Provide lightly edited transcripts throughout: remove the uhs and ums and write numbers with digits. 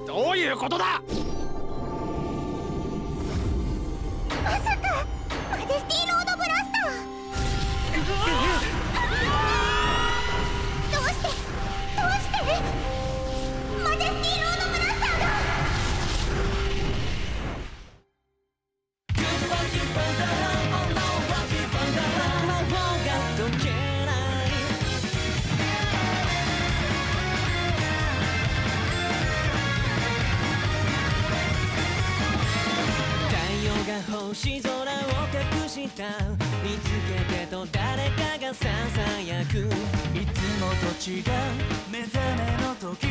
どういうことだ。まさかマジェスティロードブラスター。どうしてマジェスティロードブラスターが。星空を隠した見つけてと誰かがささやく、いつもと違う目覚めの時、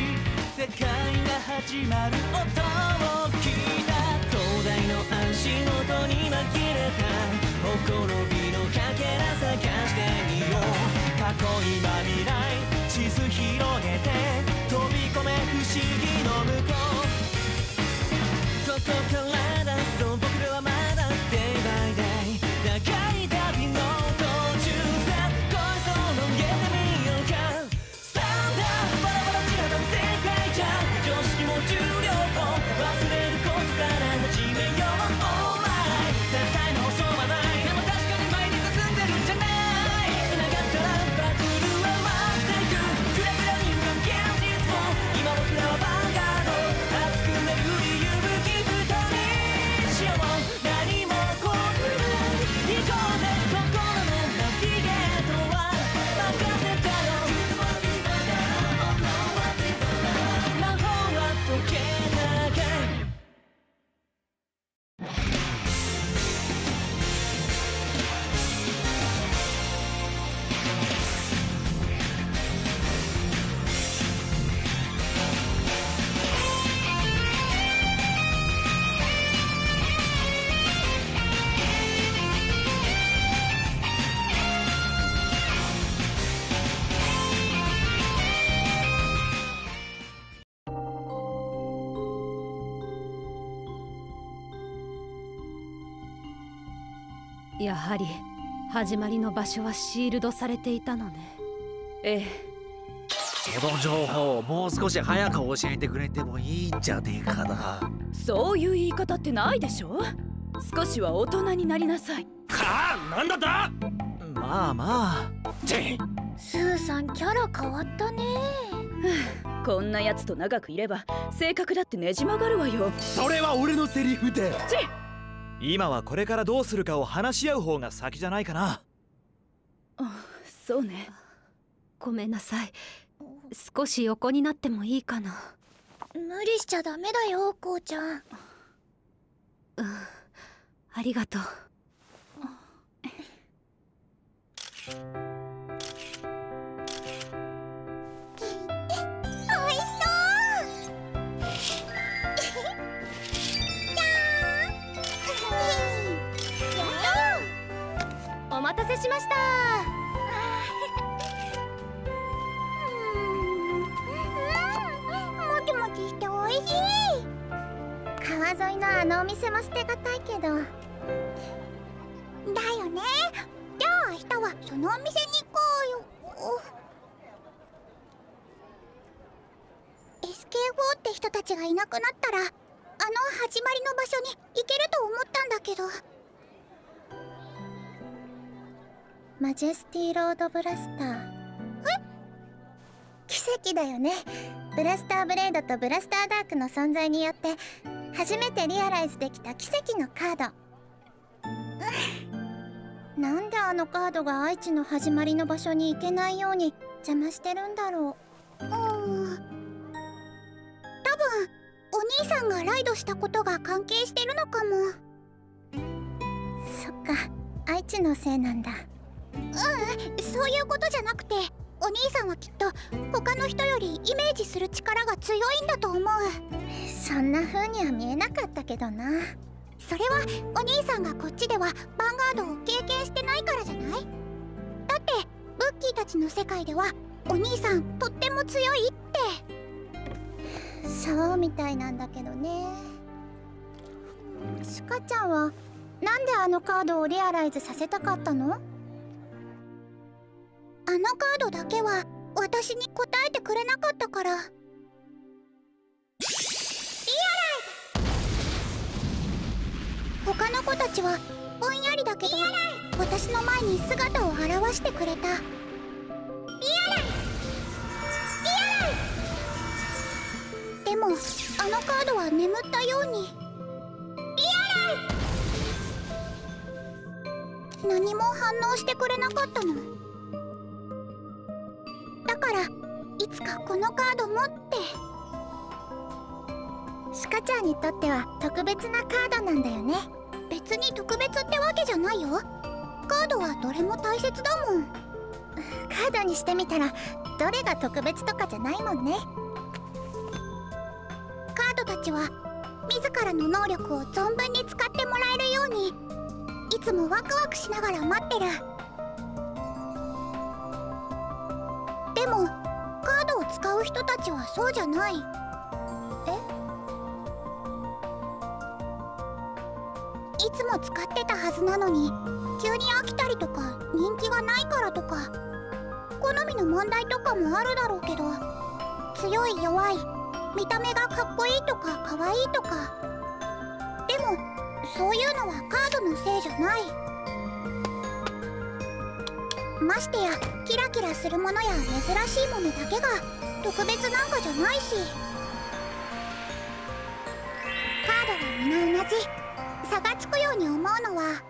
世界が始まる音を聞いた。灯台の足元に紛れたほころびのかけら探してみよう。過去今未来地図広げて飛び込め不思議の向こう。ここからだそう僕らはまだデイバイデイ長い旅の途中さ。恋そうのげてみようか。スタンダーバラバラ散らばる世界じゃ常識も重量も忘れることから始めよう。オーライ絶対の保証はない。でも確かに前に進んでるんじゃない。繋がったらバズるは待っていく。くれぐれ人間現実も今僕らはバンガード熱くなる理由武器二人しよう。何も怖くない行こうぜ心のナビゲートは任せたよ。魔法は解けなきゃ。やはり始まりの場所はシールドされていたのね。ええ。その情報をもう少し早く教えてくれてもいいんじゃねえかな。そういう言い方ってないでしょ。少しは大人になりなさい。はあ、なんだった。まあまあってスーさんキャラ変わったね。こんなやつと長くいれば性格だってねじ曲がるわよ。それは俺のセリフだ。今はこれからどうするかを話し合う方が先じゃないかな。そうね。ごめんなさい。少し横になってもいいかな。無理しちゃダメだよこうちゃん。ありがとう。おいしそうお待たせしました。もちもちしておいしい。川沿いのあのお店も捨てがたいけど。だよね。じゃあ明日はそのお店に行こうよ。SK4 って人たちがいなくなったらあの始まりの場所に行けると思ったんだけど。マジェスティロードブラスター。奇跡だよね。ブラスターブレードとブラスターダークの存在によって初めてリアライズできた奇跡のカード。なんであのカードが愛知の始まりの場所に行けないように邪魔してるんだろう。多分お兄さんがライドしたことが関係してるのかも。そっか、愛知のせいなんだ。そういうことじゃなくて、お兄さんはきっと他の人よりイメージする力が強いんだと思う。そんな風には見えなかったけどな。それはお兄さんがこっちではヴァンガードを経験してないからじゃない？だってブッキーたちの世界ではお兄さんとっても強いって。そうみたいなんだけどね。シカちゃんはなんであのカードをリアライズさせたかったの？あのカードだけは私に答えてくれなかったから。ちはぼんやりだけど私の前に姿を現してくれた。でもあのカードは眠ったように。何も反応してくれなかったの。だからいつかこのカード持って。シカちゃんにとっては特別なカードなんだよね。別に特別ってわけじゃないよ。カードはどれも大切だもん。カードにしてみたらどれが特別とかじゃないもんね。カードたちは自らの能力を存分に使ってもらえるようにいつもワクワクしながら待ってる。でもカードを使う人たちはそうじゃない。いつも使ってたはずなのに急に飽きたりとか人気がないからとか好みの問題とかもあるだろうけど、強い弱い見た目がかっこいいとかかわいいとか、でもそういうのはカードのせいじゃない。ましてやキラキラするものや珍しいものだけが特別なんかじゃないし。カードは皆同じ。差がつくように思うのは、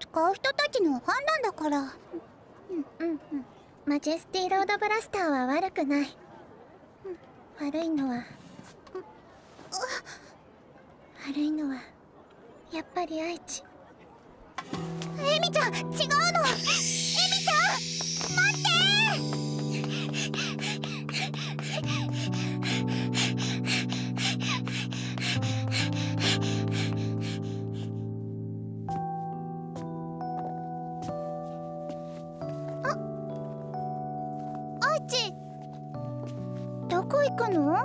使う人たちの判断だから。マジェスティロードブラスターは悪くない。悪いのはやっぱり愛知。エミちゃん違うの。エミちゃん待って。どこ行くの？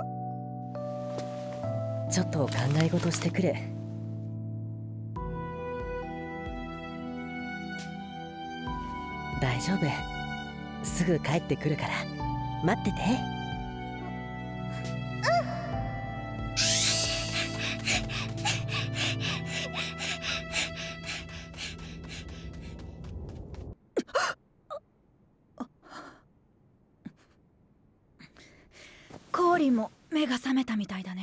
ちょっと考え事してくる。大丈夫、すぐ帰ってくるから待ってて。コーリンも目が覚めたみたいだね。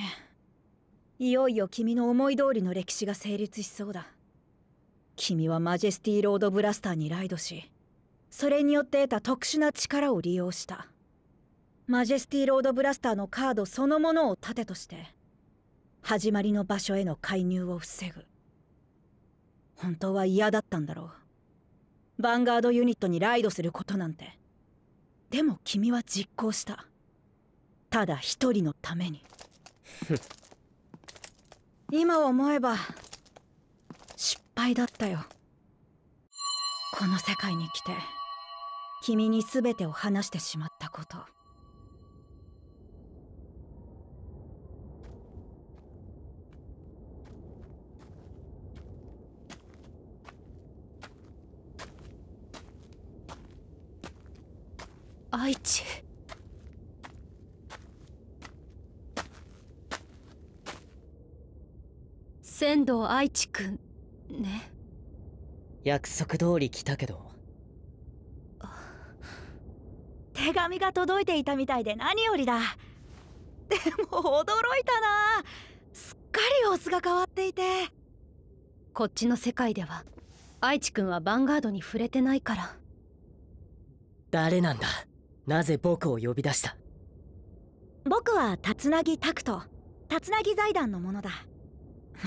いよいよ君の思い通りの歴史が成立しそうだ。君はマジェスティロードブラスターにライドし、それによって得た特殊な力を利用した。マジェスティロードブラスターのカードそのものを盾として始まりの場所への介入を防ぐ。本当は嫌だったんだろう、ヴァンガードユニットにライドすることなんて。でも君は実行した。ただ一人のために。今思えば失敗だったよ。この世界に来て君に全てを話してしまったこと。愛知。仙道愛知くんね。約束通り来たけど。手紙が届いていたみたいで何よりだ。でも驚いたな。すっかり様子が変わっていて。こっちの世界では愛知くんはヴァンガードに触れてないから。誰なんだ。なぜ僕を呼び出した。僕は竜凪拓人、竜凪財団のものだ。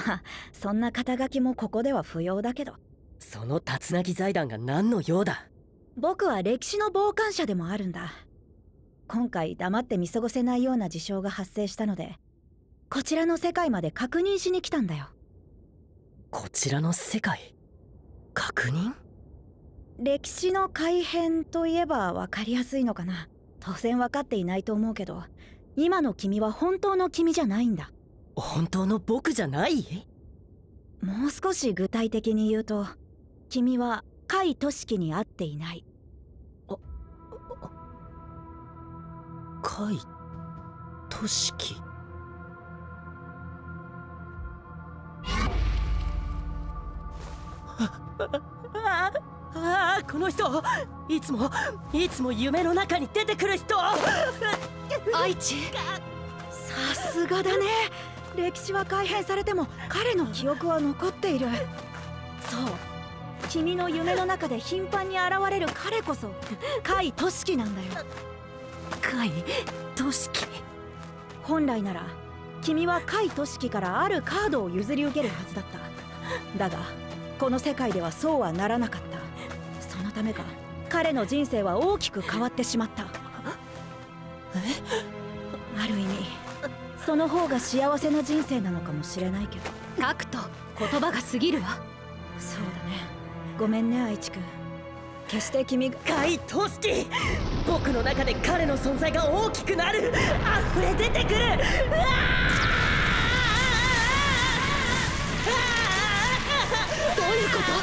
まあそんな肩書きもここでは不要だけど。その竜凪財団が何の用だ。僕は歴史の傍観者でもあるんだ。今回黙って見過ごせないような事象が発生したので、こちらの世界まで確認しに来たんだよ。こちらの世界？確認？歴史の改変といえば分かりやすいのかな。当然分かっていないと思うけど、今の君は本当の君じゃないんだ。本当の僕じゃない？もう少し具体的に言うと、君は甲斐俊樹に会っていない。甲斐俊樹。この人いつも夢の中に出てくる人。愛知、さすがだね。歴史は改変されても彼の記憶は残っている。そう、君の夢の中で頻繁に現れる彼こそ甲斐俊樹なんだよ。甲斐俊樹。本来なら君は甲斐俊樹からあるカードを譲り受けるはずだった。だがこの世界ではそうはならなかった。そのためか彼の人生は大きく変わってしまった。ある意味その方が幸せな人生なのかもしれないけど。タクト、言葉が過ぎるわ。そうだね、ごめんね愛知くん。決して君が。甲斐俊樹、僕の中で彼の存在が大きくなる、溢れ出てくる。どういうこと？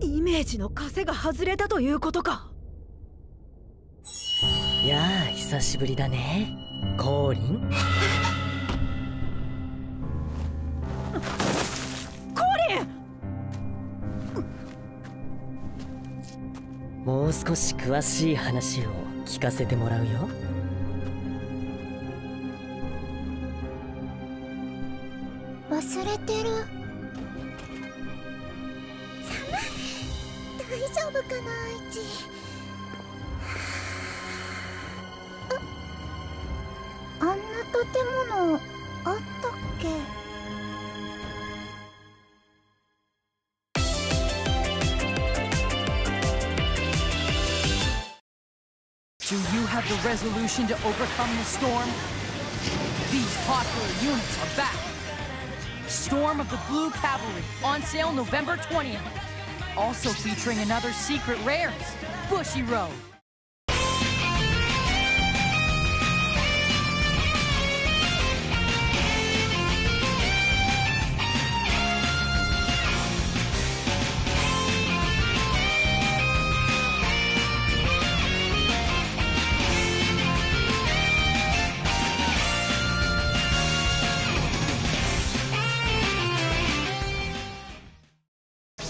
イメージの枷が外れたということか。やあ久しぶりだね、コーリン。コーリン！もう少し詳しい話を聞かせてもらうよ。忘れてる。大丈夫かな愛知。あんな建物あったっけ。Do you have the resolution to overcome the storm? These popular units are back. Storm of the Blue Cavalry, on sale November 20th. Also featuring another secret rares, Bushiroad.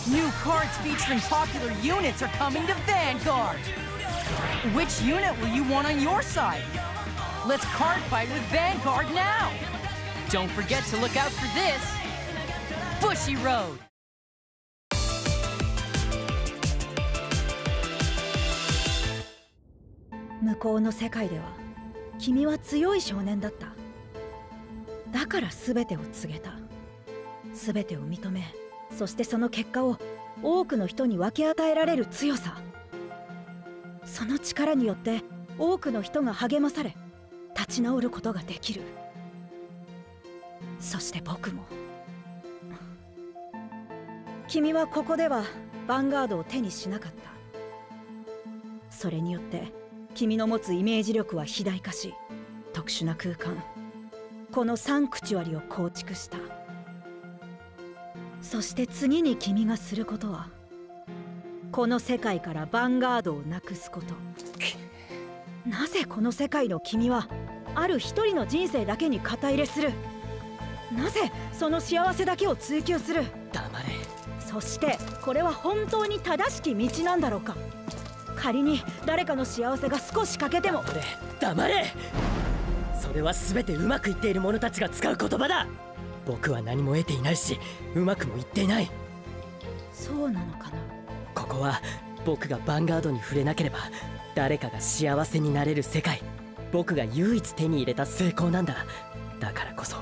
New cards featuring popular units are coming to Vanguard. Which unit will you want on your side? Let's card fight with Vanguard now. Don't forget to look out for this, Bushiroad. 向こうの世界では君は強い少年だった。だから全てを告げた。全てを認め、そしてその結果を多くの人に分け与えられる強さ。その力によって多くの人が励まされ立ち直ることができる。そして僕も。君はここではヴァンガードを手にしなかった。それによって君の持つイメージ力は肥大化し、特殊な空間、このサンクチュアリを構築した。そして次に君がすることは、この世界からヴァンガードをなくすこと。なぜこの世界の君はある一人の人生だけに肩入れする？なぜその幸せだけを追求する？黙れ。そしてこれは本当に正しき道なんだろうか？仮に誰かの幸せが少し欠けても。黙れ。それは全てうまくいっている者たちが使う言葉だ。僕は何も得ていないし、うまくもいっていない。そうなのかな。ここは僕がヴァンガードに触れなければ誰かが幸せになれる世界。僕が唯一手に入れた成功なんだ。だからこそ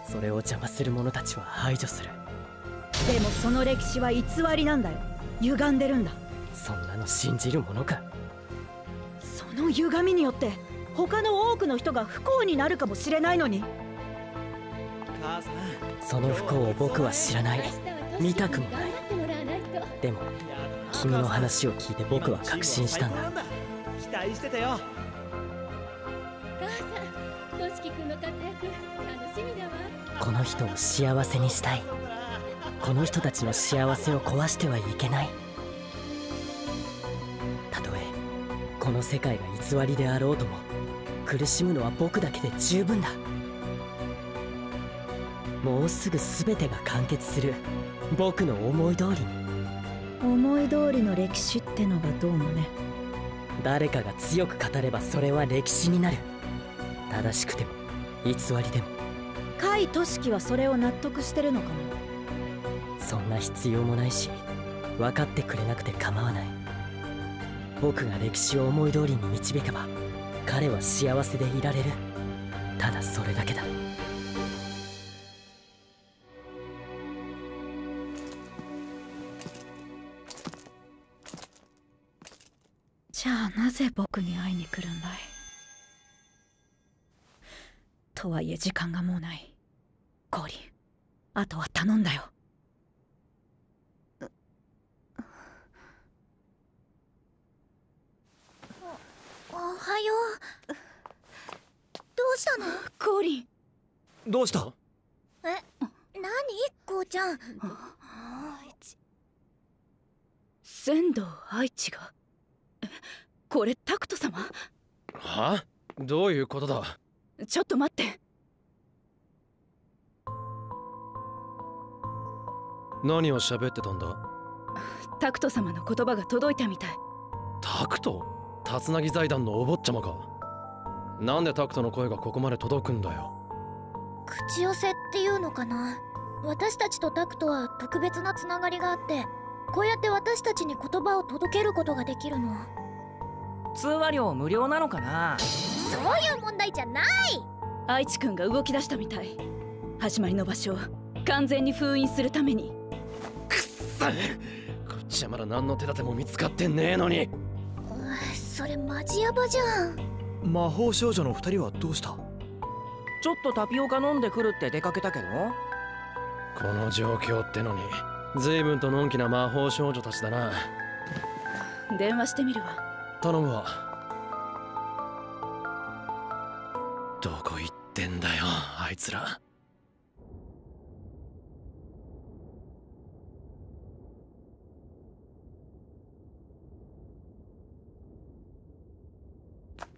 それを邪魔する者たちは排除する。でもその歴史は偽りなんだよ。歪んでるんだ。そんなの信じるものか。その歪みによって他の多くの人が不幸になるかもしれないのに。その不幸を僕は知らない、見たくもない。でも君の話を聞いて僕は確信したんだ。期待してたよ。母さん、としきこの人を幸せにしたい。この人たちの幸せを壊してはいけない。たとえこの世界が偽りであろうとも、苦しむのは僕だけで十分だ。もうすぐ全てが完結する。僕の思い通りに。思い通りの歴史ってのがどうもね。誰かが強く語ればそれは歴史になる。正しくても偽りでも。甲斐俊樹はそれを納得してるのかな。そんな必要もないし、分かってくれなくて構わない。僕が歴史を思い通りに導けば彼は幸せでいられる。ただそれだけだ。じゃあなぜ僕に会いに来るんだい。とはいえ時間がもうない。コーリン、あとは頼んだよ。おはよう。どうしたの？コーリン。どうした？何こうちゃん。仙道愛知が。これタクト様？は？どういうことだ？ちょっと待って。何を喋ってたんだ？タクト様の言葉が届いたみたい。タクト？竜凪財団のお坊ちゃまか。なんでタクトの声がここまで届くんだよ。口寄せっていうのかな。私たちとタクトは特別なつながりがあって、こうやって私たちに言葉を届けることができるの。通話料無料なのかな。そういう問題じゃない。愛知くんが動き出したみたい。始まりの場所を完全に封印するために。くっさ、こっちはまだ何の手立ても見つかってねえのに。それマジヤバじゃん。魔法少女の2人はどうした？ちょっとタピオカ飲んでくるって出かけたけど。この状況ってのに随分とのんきな魔法少女たちだな。電話してみるわ。頼むわ。どこ行ってんだよあいつら。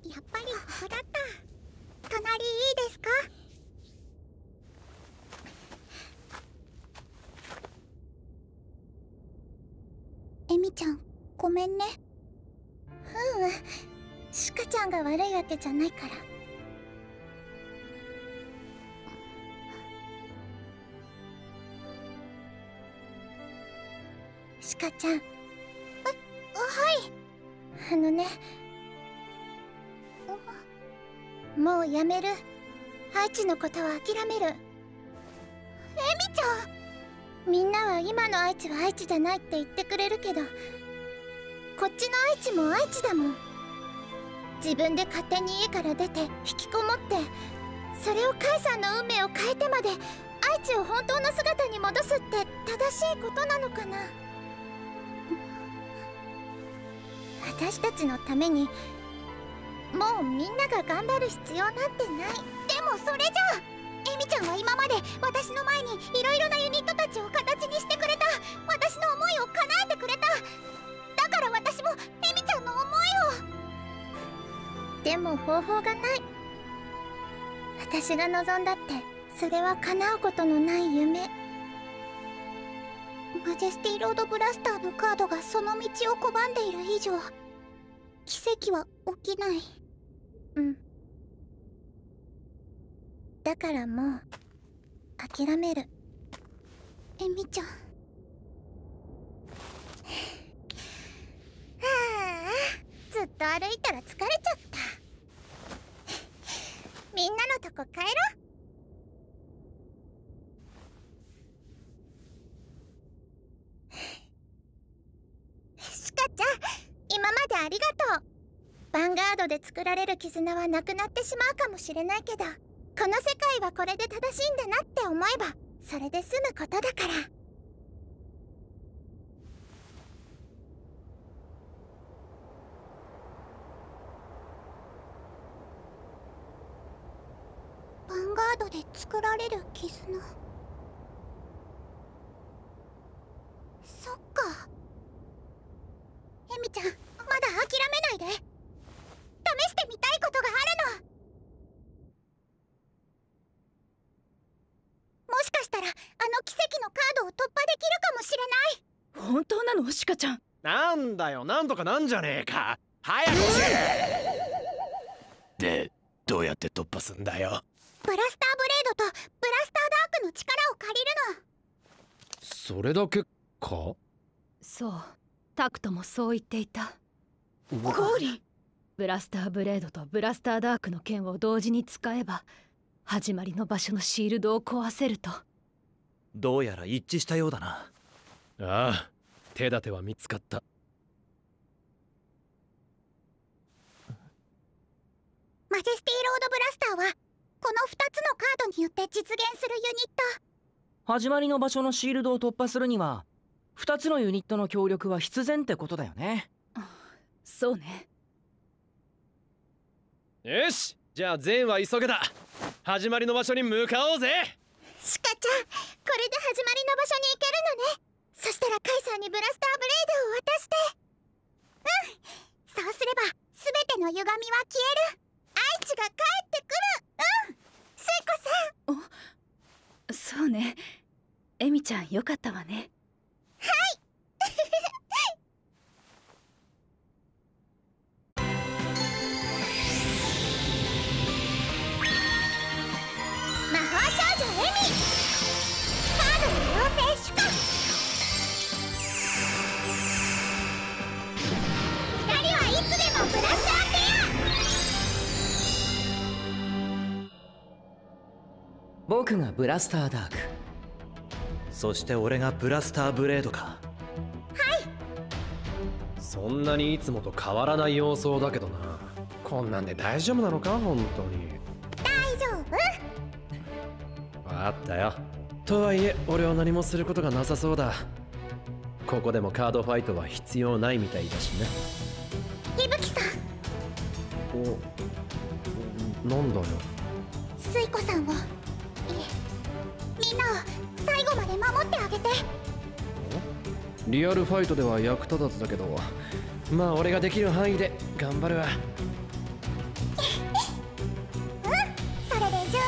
やっぱりここだった。隣いいですか？エミちゃん、ごめんね。シカちゃんが悪いわけじゃないから。シカちゃん。はい。もうやめる。愛知のことは諦める。エミちゃん。みんなは今の愛知は愛知じゃないって言ってくれるけど、こっちの愛知も愛知だもん。自分で勝手に家から出て引きこもって、それをカイさんの運命を変えてまで愛知を本当の姿に戻すって正しいことなのかな。私たちのためにもうみんなが頑張る必要なんてない。でもそれじゃあエミちゃんは今まで私の前にいろいろなユニットたちを形にしてくれた。私の思いを叶えてくれた。だから私もエミちゃんの思いを。でも方法がない。私が望んだってそれは叶うことのない夢。マジェスティロードブラスターのカードがその道を拒んでいる以上、奇跡は起きない。だからもう諦める。エミちゃん。ずっと歩いたら疲れちゃった。みんなのとこ帰ろう。シカちゃん、今までありがとう。ヴァンガードで作られる絆はなくなってしまうかもしれないけど、この世界はこれで正しいんだなって思えばそれで済むことだから。ンガードで作られる絆。そっか。エミちゃん、まだ諦めないで。試してみたいことがあるの。もしかしたらあの奇跡のカードを突破できるかもしれない。本当なの、シカちゃん？なんだよ、なんとかなんじゃねえか。早く教え。で、どうやって突破すんだよ。ブラスターブレードとブラスターダークの力を借りるの。それだけか？そう、タクトもそう言っていた。ゴーリン、ブラスターブレードとブラスターダークの剣を同時に使えば始まりの場所のシールドを壊せると。どうやら一致したようだな。ああ、手立ては見つかった。マジェスティロードブラスターはこの2つのカードによって実現するユニット。始まりの場所のシールドを突破するには2つのユニットの協力は必然ってことだよね。そうね。よし、じゃあ全は急げだ。始まりの場所に向かおうぜ。シカちゃん、これで始まりの場所に行けるのね。そしたらカイさんにブラスターブレードを渡して。そうすれば全ての歪みは消える。愛知が帰ってくる。スイコさん。そうね。エミちゃんよかったわね。はい魔法少女エミ、カードの妖精シュカ。2人はいつでもブラスターペア。僕がブラスターダーク、そして俺がブラスターブレードか。そんなにいつもと変わらない様相だけどな。こんなんで大丈夫なのか、本当に。大丈夫。分かったよ。とはいえ俺は何もすることがなさそうだ。ここでもカードファイトは必要ないみたいだしね。伊吹さん。お、なんだよ。スイコさんを、いえ、みんなを最後まで守ってあげて。リアルファイトでは役立たずだけど、まあ俺ができる範囲で頑張るわ。それで十分。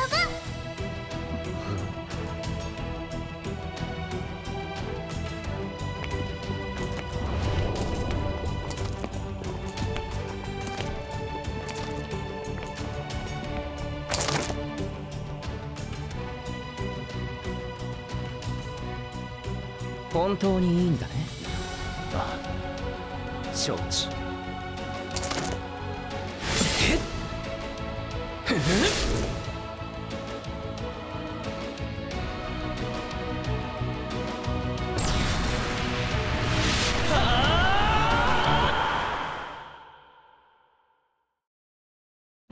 本当にいいんだね。ああ、承知。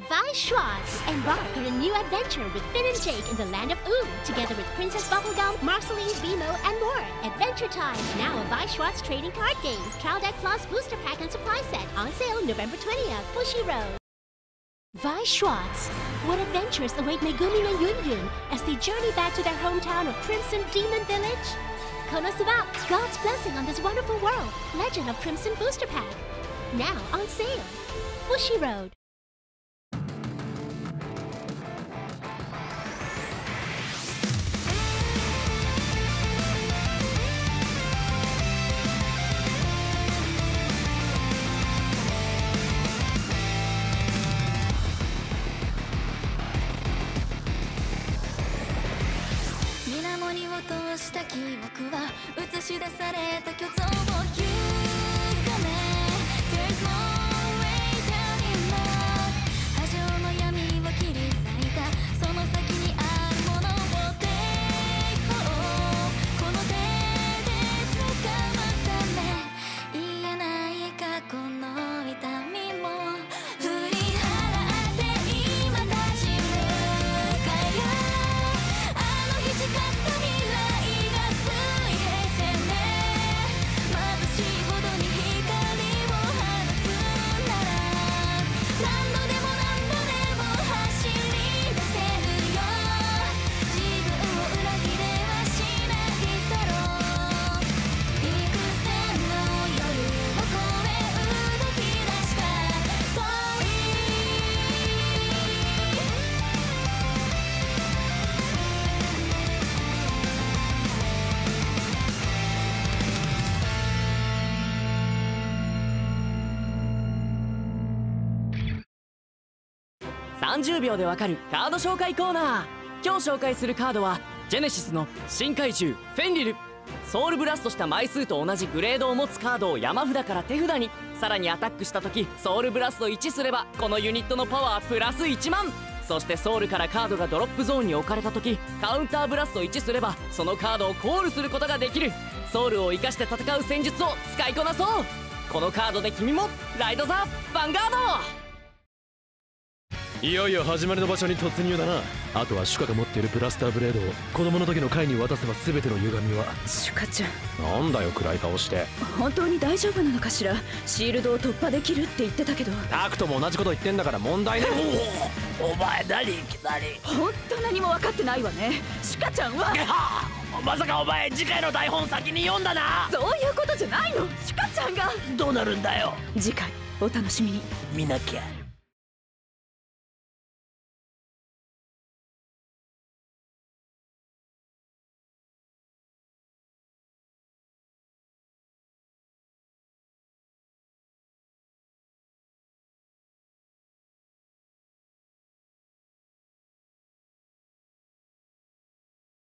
Vi Schwartz embark on a new adventure with Finn and Jake in the land of Oom, together with Princess Bubblegum, Marceline, Bimo, and more. Adventure Time, now a Vi Schwartz trading card game. Trial Deck Plus Booster Pack and Supply Set, on sale November 20th, Bushy Road. Vi Schwartz, what adventures await Megumi and Yunyun as they journey back to their hometown of Crimson Demon Village? Konosuba, God's blessing on this wonderful world. Legend of Crimson Booster Pack, now on sale. Bushy Road. 水面に落とした記憶は映し出された虚像を歪め There's no way down in my 30秒でわかるカード紹介コーナー。今日紹介するカードはジェネシスの新怪獣フェンリル。ソウルブラストした枚数と同じグレードを持つカードを山札から手札に、さらにアタックした時ソウルブラスト1すればこのユニットのパワープラス1万。そしてソウルからカードがドロップゾーンに置かれた時カウンターブラスト1すればそのカードをコールすることができる。ソウルを生かして戦う戦術を使いこなそう。このカードで君もライド・ザ・ヴァンガード。いよいよ始まりの場所に突入だな。あとはシュカが持っているブラスターブレードを子供の時のカイに渡せば全ての歪みは。シュカちゃん、なんだよ暗い顔して。本当に大丈夫なのかしら。シールドを突破できるって言ってたけど。タクトも同じこと言ってんだから問題ない。お前何いきなり。本当何も分かってないわね。シュカちゃんはまさかお前次回の台本先に読んだな。そういうことじゃないの。シュカちゃんがどうなるんだよ。次回お楽しみに。見なきゃ。